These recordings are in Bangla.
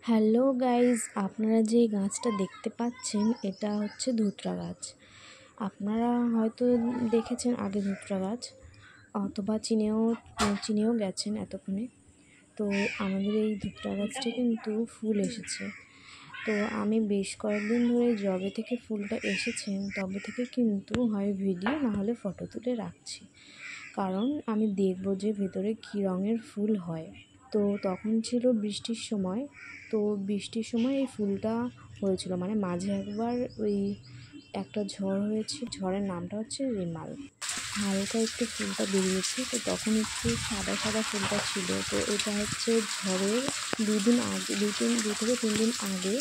হ্যালো গাইজ, আপনারা যে গাছটা দেখতে পাচ্ছেন এটা হচ্ছে ধুতরা গাছ। আপনারা হয়তো দেখেছেন আগে ধুতরা গাছ, অথবা চিনেও গেছেন এতক্ষণে। তো আমাদের এই ধুতরা গাছটা কিন্তু ফুল এসেছে। তো আমি বেশ কয়েকদিন ধরে যবে থেকে ফুলটা এসেছেন তবে থেকে কিন্তু হয় ভিডিও না হলে ফটো তুলে রাখছি, কারণ আমি দেখব যে ভেতরে কী রঙের ফুল হয়। তো তখন ছিল বৃষ্টির সময়, তো বৃষ্টির সময় এই ফুলটা হয়েছিল, মানে মাঝে একবার ওই একটা ঝড় হয়েছে, ঝড়ের নামটা হচ্ছে রেমাল। হালকা একটু ফুলটা বেরিয়েছে, তো তখন একটু সাদা সাদা ফুলটা ছিল। তো এটা হচ্ছে ঝড়ের 2 দিন আগে, 2 থেকে 3 দিন আগে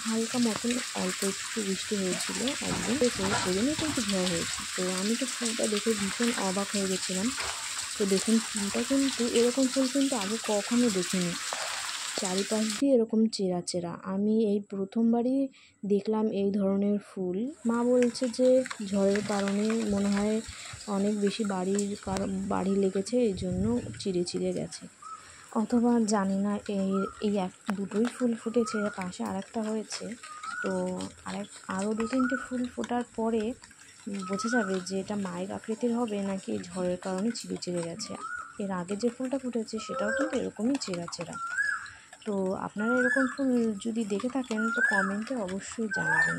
হালকা মতন অল্প একটু বৃষ্টি হয়েছিল একদিন, তো সেদিনই কিন্তু ঝড় হয়েছে। তো আমি তো ফুলটা দেখে ভীষণ অবাক হয়ে গেছিলাম। তো দেখুন ফুলটা কিন্তু এরকম ফুল কিন্তু আগে কখনো দেখিনি, চারিপাশ দিয়ে এরকম চেরা চেরা। আমি এই প্রথমবারই দেখলাম এই ধরনের ফুল। মা বলছে যে ঝড়ের কারণে মনে হয় অনেক বেশি বাড়ি লেগেছে, এই জন্য চিড়ে চিড়ে গেছে, অথবা জানি না। এই দুটোই ফুল ফুটেছে, পাশে আরেকটা হয়েছে। তো আরও 2-3টে ফুল ফোটার পরে বোঝা যাবে যে এটা মায়ের আকৃতির হবে নাকি ঝড়ের কারণে চিড়ে চিড়ে গেছে। এর আগে যে ফুলটা ফুটেছে সেটাও কিন্তু এরকমই চেরা চেরা। তো আপনারা এরকম ফুল যদি দেখে থাকেন তো কমেন্টে অবশ্যই জানাবেন।